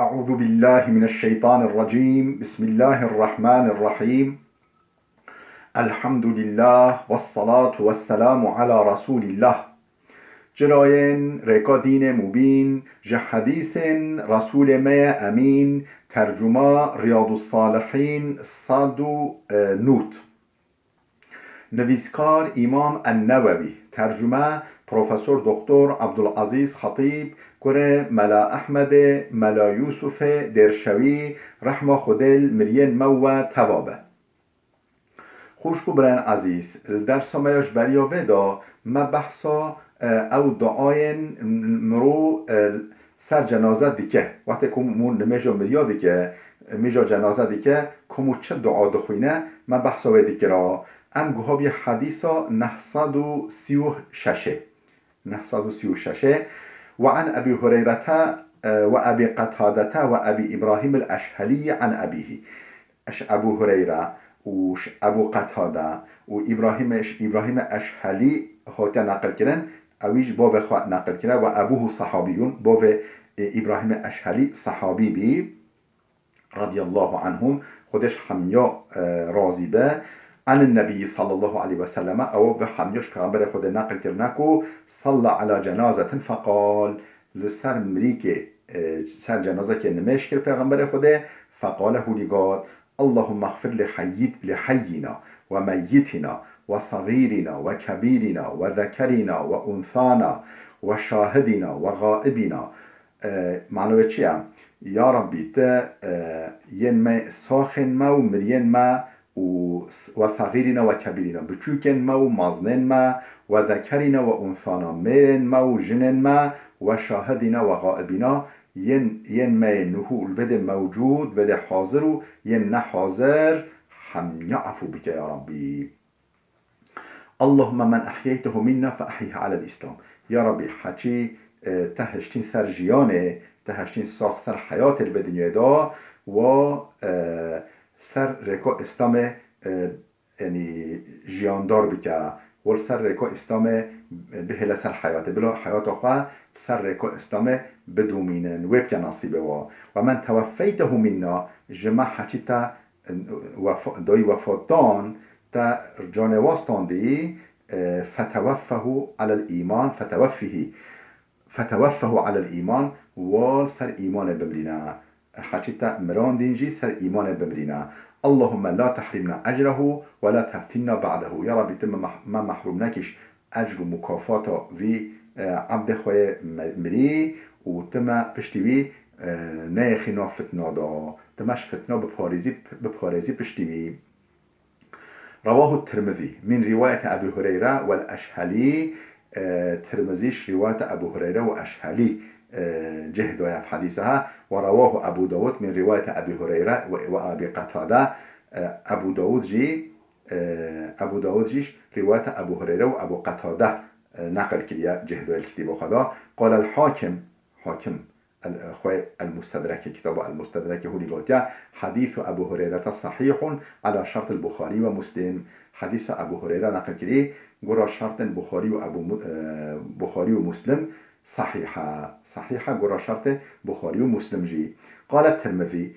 أعوذ بالله من الشيطان الرجيم. بسم الله الرحمن الرحيم. الحمد لله والصلاة والسلام على رسول الله. جراين ريكا دين مبين جحديث رسول ما أمين ترجمة رياض الصالحين صادو نوت. نویسکار امام النووی، ترجمه پروفسور دکتر عبدالعزیز خطیب، گره ملا احمد ملا یوسف درشوی رحمه خودل مرین مو توابه. خوشکو برن عزیز در سمایش بریا ودا ما بحثا او دعاین مرو سر جنازه دیگه وقتی کمون نمیجا مریا دیگه میجا جنازه دیگه کمو چه دعا دخوینه ما بحثا و دیگه را ام گوهابی حدیثا 936 وعن أبي هريرة وأبي قتادة وأبي إبراهيم الأشهلي عن أبيه. أبو هريرة وأبو قتادة وإبراهيم الأشهلي هوتا نقل كرن أويج بوف خوات نقل كرن وأبوه صحابيون بوف إبراهيم الأشهلي صحابي بي رضي الله عنهم خودش حميا راضي به عن النبي صلى الله عليه وسلم او حميش پیغمبر خود نقل کرنکو صلى على جنازة فقال لسر مريك سر جنازة که نمش کرد پیغمبر خود فقال هوليقات اللهم اغفر لحينا وميتنا وصغيرنا وكبيرنا وذكرنا وأنثانا وشاهدنا وغائبنا. معنوه چیه؟ یا ربی تا ین ما ساخن ما و مرین ما و صغیرنا و کبیرنا بچوکن ما و مازنن ما و ذکرنا و انثانا میرن ما و جنن ما و شاهدنا و غائبنا ین ما نهول بده موجود بده حاضر و ین نحاضر هم یعفو بك یا ربی. اللهم من احییته منا فاحیه على الاسلام. یا ربی حچی تهشتین سر جیانه تهشتین ساخ سر حیات البدنیه دا و سر رکا اسلام یعنی جیاندار بکه و سر رکا اسلام بهل سر حیاته بلا حیات خواه سر رکا اسلام بدومینن و بکه نصیبه و من توفیته منا جمع حچی تا دای وفاتان تا جانواستان دی فتوفه على الإيمان فتوفه على الإيمان و سر إيمان بمرنا حچيتا مران دينجي سر إيمان بمرنا. اللهم لا تحرمنا أجره ولا تفتنا بعده. يا رب تم ما محرومناكش أجر مكافاتا في عبد خوي مري و تم پشتوي نيخينا فتنا دا تمش فتنا بپاريزي پشتوي. رواه الترمذي من رواية أبي هريرة والأشهلي. ترمذيش رواية أبو هريرة وأشهلي جهدوا في حديثها. ورواه أبو داود من رواية أبي هريرة وأبي قتادة. أبو داود جيش رواية أبو هريرة وأبو قتادة نقل كليا جهدوا الكتاب وخدا. قال الحاكم المستدرك كتاب المستدرك هو لغوتيا حديث أبو هريرة صحيح على شرط البخاري ومسلم. حديث أبو هريرة نقل كليه قرى شرط البخاري بخاري ومسلم صحيحة قرى شرط بخاري ومسلم جي. قال الترمذي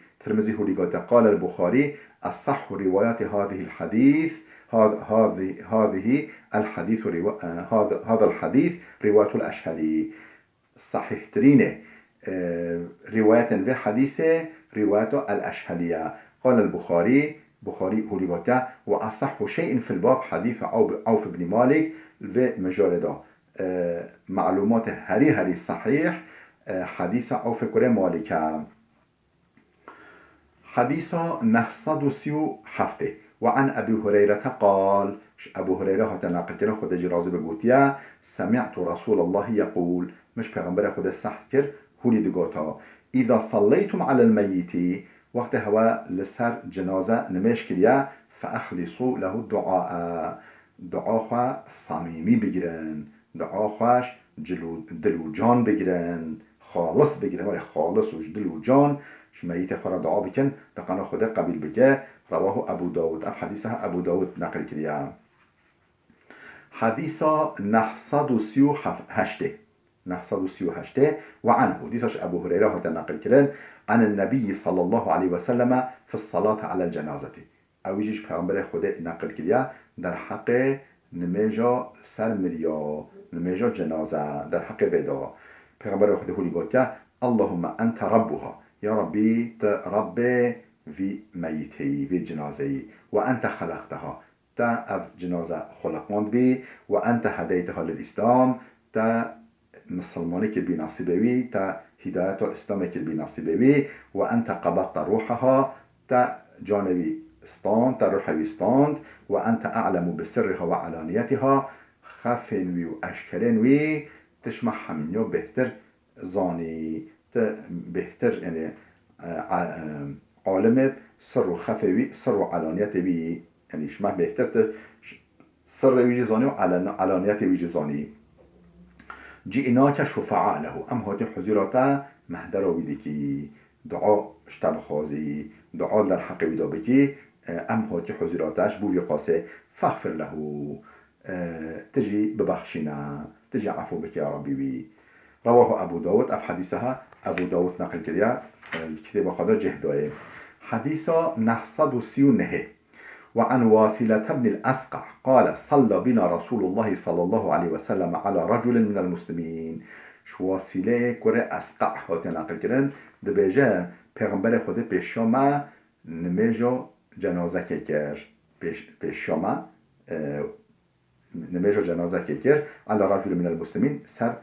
هو لغوتيا قال البخاري الصح روايات هذه الحديث هذا الحديث رواية الأشهلي صحيح ترينه رواية في حديثه رواية الأشهلية. قال البخاري هو لغوتيا وأصح شيء في الباب حديث عوف بن مالك في مجالده معلومات هري صحيح حديث عوف كره مالك. حديث 937 وعن أبي هريرة قال أبو هريرة هتناقل خود جرازي بقوتيا سمعت رسول الله يقول مش پیغمبر خود سحكر هولي دقوتا إذا صليتم على الميت وقت هوا لسر جنازة نمش كريا فأخلصوا له الدعاء دعاء صميمي بگیرن دعاء دلو جان بگیرن خالص بگیرن خالص و دلو جان شميت خورا دعاء بكن دقنا خود قبيل بك. رواه أبو داود حديثها أبو داود نقل كريا. حديث 938 938 وعنه ديسش أبو هريرة هذا نقل كرن عن النبي صلى الله عليه وسلم في الصلاة على الجنازة أو يجيش پیغمبر خدا نقل كريا در حق نميجا سر مريا نميجا جنازة در حق بدا پیغمبر خدا هولي قلت اللهم أنت ربها يا ربي رب في ميتي في جنازي وأنت خلقتها تا اف جنازه خلقاند بي وأنت هديتها للإسلام تا مسلماني كل بي نصيبي تا هداية الإسلام كل بي نصيبي وأنت قبضت روحها تا جانبي استاند تا روحي استاند وأنت أعلم بسرها وعلانيتها خفن وي وأشكرن وي تشمع حمنيو بهتر زاني بهتر يعني عالم سر وخفي سر وعلانيت بي يعني شمع بهتر سر ويجي زاني وعلانيت ويجي زاني جئناك شفعاء له ام هاتي حضوراتا مهدر ويدكي دعاء اشتب خازي دعاء در حق ويدا بكي ام هاتي حضوراتش بو يقاسي فاغفر له تجي ببخشنا تجي عفو بك يا ربي بي رواه ابو داود اف حديثها ابو داود نقل كريا الكتاب خدا جهدائه حديث 939 وعن واثلة بن الأسقع قال صلى بنا رسول الله صلى الله عليه وسلم على رجل من المسلمين شو واثلة كره أسقع هاتين نقل كرن دبيجا پیغمبر خود پیشما نميجو جنازه كر پیشما نميجو جنازه كر على رجل من المسلمين سر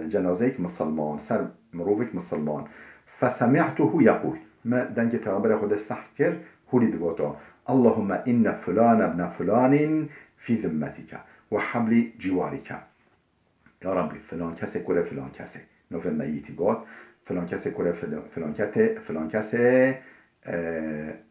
جنازيك مسلمان سر مروفك مسلمان فسمعته يقول ما دنگ پیغمبر خود صح كر هولي دقوتا اللهم إن فلان ابن فلان في ذمتك وحبل جوارك يا ربي فلان كسي كره فلان كسي نوف ميتي قاد فلان كسي كره فلان كسي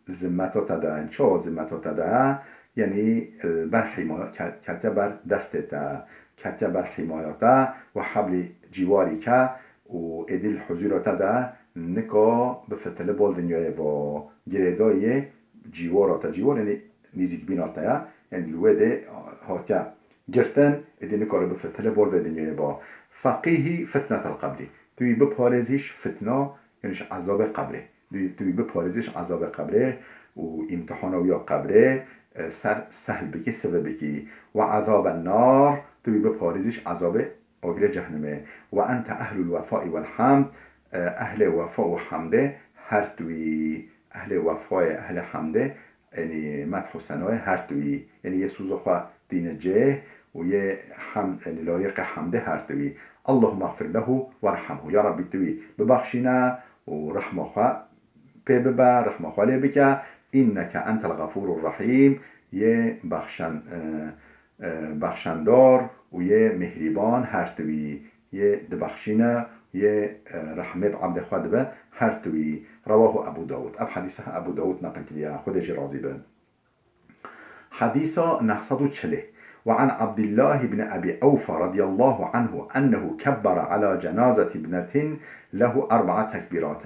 ذمتو تدعين شو ذمتو تدعين يعني بر حماية كتبر دستتا كتبر حمايتا وحبل جوارك وإدل حضورتا دا نكا بفتل بول دنياي و گردائي جیوارات جیوار یعنی نزدیک بیناتیا یعنی الوده هاتیا گرتن ادینه کار به فتله بول و دنیای با فقیه فتنه القبر توی بپارزیش فتنه یعنیش عذاب قبره توی بپارزیش عذاب قبره و امتحان و یا قبره سهل بکی سبب بکی و عذاب النار توی بپارزیش عذاب آگر جهنمه و انت اهل الوفاء والحمد اهل وفاء و حمده هر توی اهل وفای اهل حمده یعنی مدح و ثنای هر توی یعنی یه سوز خواه دین جه و یه یعنی لایق حمده هر توی اللهم اغفر له ورحمه یا ربی توی ببخشینا و رحمه خواه پی ببر رحمه خواه لی بکه اینک انت الغفور الرحیم یه بخشندار و یه مهریبان هر توی یه دبخشینا یه رحمه بعبد خواه دبه هر توی رواه ابو داود اب حديثها ابو داود نقل ليها خدج راضي بن حديث 940 وعن عبد الله بن ابي اوفى رضي الله عنه انه كبر على جنازه ابنه له 4 تكبيرات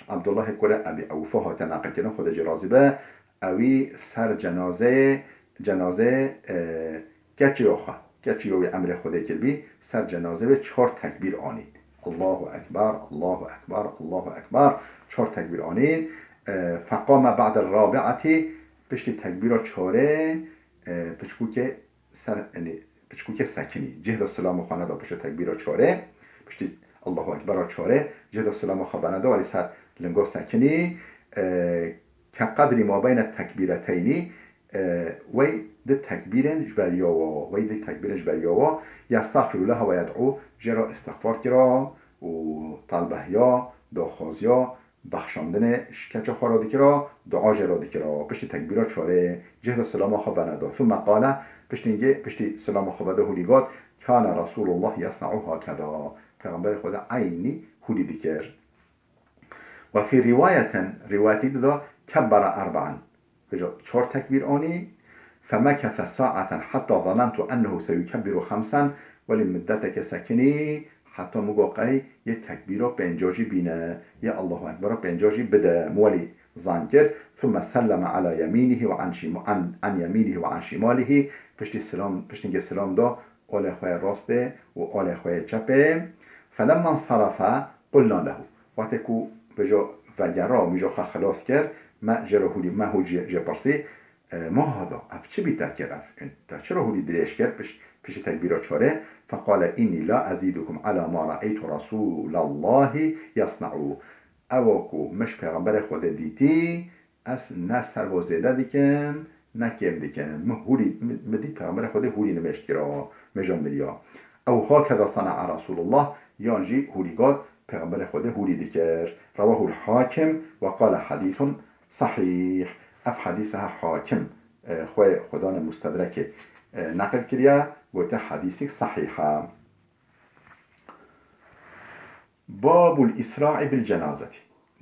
عبد الله كره ابي اوفى هات نقل كده خدج راضي به اوي سر جنازه كچيو امر خدا كلبي سر جنازه به 4 تكبير آنید الله أكبر الله أكبر الله أكبر 4 تكبير آنين فقام بعد الرابعة پشت تكبير 4 پچکوک سکنی جهد السلام خانه دا پشت تكبير 4 پشت الله أكبر 4 جهد السلام خانه دا ولی سر لنگو سکنی كقدر ما بين التكبيرتين وي ده تكبيرن جبرياوا وي ده تكبيرن جبرياوا يستغفر لها ويدعو جرا استغفار کرا و طلبه یا داخوازیا بخشاندن شکچ خارادی کرا دعا جرادی کرا پشت تکبیرات 4 جهد سلام خواب ندا ثم قال پشت سلام خواب ده هولیگات کان رسول الله یصنعها کدا پیغمبر خدا عینی هولی دیگر و فی روایتی دا کبر 4 4 تکبیر آنی فمكث ساعة حتى ظننت أنه سيكبر 5 ولمدتك سكني حتى مقاقعي يتكبيره بإنجاجي بنا يا الله أكبر بإنجاجي بدا مولي زانكر ثم سلم على يمينه وعن يمينه وعن شماله پشت السلام دا آل خواه راسته و آل خواه چپه. فلما انصرف قلنا له، وقتی که بجا وگرا میجا خلاص کرد، ما جرا هولی ما هو جه پرسی ما هذا اف چه بیتر کرد، چرا هولی دلش کرد پیش تکبیرات چاره. فقال اینی لا ازیدکم علی ما رأیت رسول الله یصنعو، اوکو مش پیغمبر خود دیتی از نه سروازیده دیکن نه کم دیکن، هولی مدی پیغمبر خود هولی نمشت کرا مجان ملیا. او هكذا صنع رسول الله، یانجی هولیگات پیغمبر خود هولی دیکر. رواه الحاکم و قال حدیث صحیح، اف حدیثها حاکم خواه خدان مستدرک نقل کریا گوته حدیثی صحیحه. باب الاسراع بالجنازه،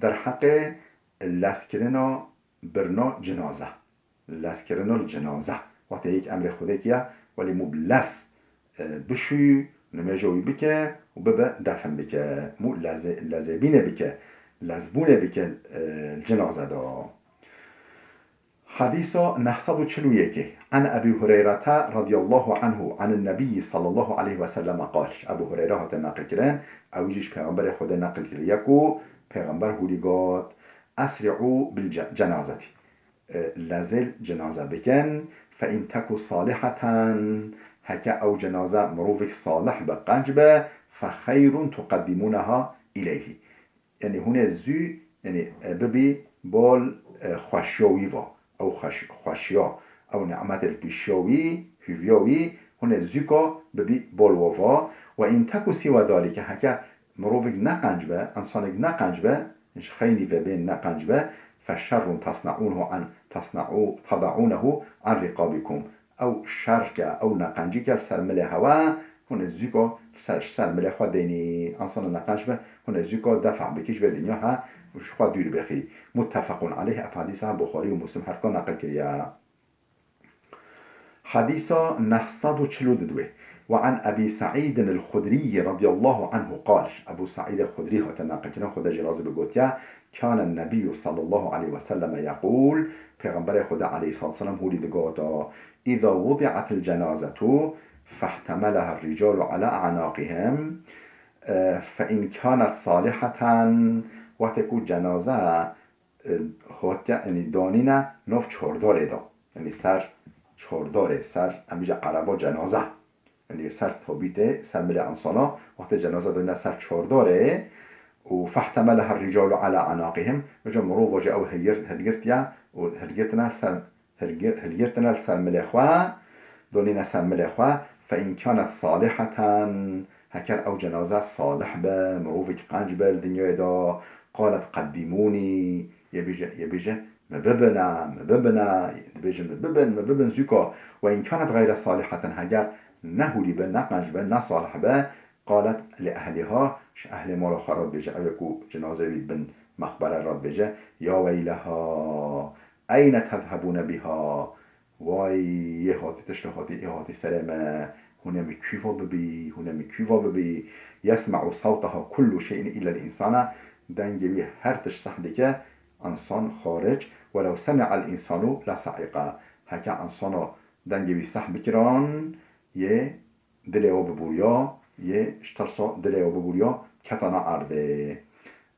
در حق لسکرنا برنا جنازه، لسکرنا الجنازه وقتی یک امر خوده کیا ولی مبلس بشوی نمجوی بکه و ببا دفن بکه، مو لزبینه بکه لزبونه بکه الجنازه دا. حديث 941 عن أبي هريرة رضي الله عنه عن النبي صلى الله عليه وسلم قال، أبو هريرة هات نقل كران أو يجيش پیغمبر خدا نقل كريكو پیغمبر هوليقات أسرعوا بالجنازة، لازل جنازة بكن، فإن تكو صالحة هكا أو جنازة مروفك صالح بقنجبة فخير تقدمونها إليه. يعني هنا زي يعني ببي بول خوشيوي او خوشیا او نعمت البیشیاوی هیویاوی هونه زیکا ببی بالووا. و این تکو سیوا ذالک هکا مروفق نقنجبه انسانك نقنجبه انش خيني وبين نقنجبه فشر تضعونه عن رقابكم، او شرك او نقنجي سرمله هوا هونه زیکا سرمله خوا دینی انسان نقنجبه هونه زیکا دفع بکش به دنیا ها وش خوا دور بخي. متفق عليه، أحاديثها بخاري ومسلم هر كان نقل كريا. حديث 942 وعن أبي سعيد الخدري رضي الله عنه قال، أبو سعيد الخدري هو تناقل كنا خدا جراز بقوتيا، كان النبي صلى الله عليه وسلم يقول، پیغمبر خدا عليه الصلاة والسلام هو لدقاتا إذا وضعت الجنازة فاحتملها الرجال على أعناقهم فإن كانت صالحة، وقتی که جنازه یعنی دانینا نوف چهارداره دا، یعنی سر چهارداره، سر همیشه عربا جنازه یعنی سر تابیته سر مل انسانا وقتی جنازه دانینا سر چهارداره و فاحتملها الرجال على عناقهم وجا مرو واجه او هلگرتیا و هلگرتنا سر مل خواه دانینا سر مل خواه فإن كانت صالحة هكر او جنازه صالح به مروفك قنج به الدنيا دا قالت قدموني يبيجه مببنا مببن زكا. وإن كانت غير صالحة هجر نهولي بن نقنج بن نصالح به قالت لأهلها أهل مال خراد بيجه أو يكو جنازة بن مخبر راد بيجه يا ويلها أين تذهبون بها، واي يهاتي تشتهاتي يهاتي سلامة هنا مكيفا ببي يسمع صوتها كل شيء إلا الإنسان، دنگوی هر تش صحنه که انسان خارج ولو سمع الانسان لصعقه، هکا انسان دنگوی صح بکران یه دلیو ببوریا یه اشترسا دلیو ببوریا کتانا عرده.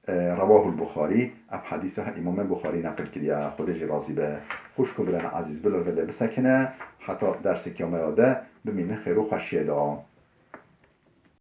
رواه البخاري، اف حدیثه امام بخاری نقل کریا خودش راضی به خوش کبران عزیز بلر وده بسکنه حتی درس که ما یاده بمینه خیر و خوشیه دا.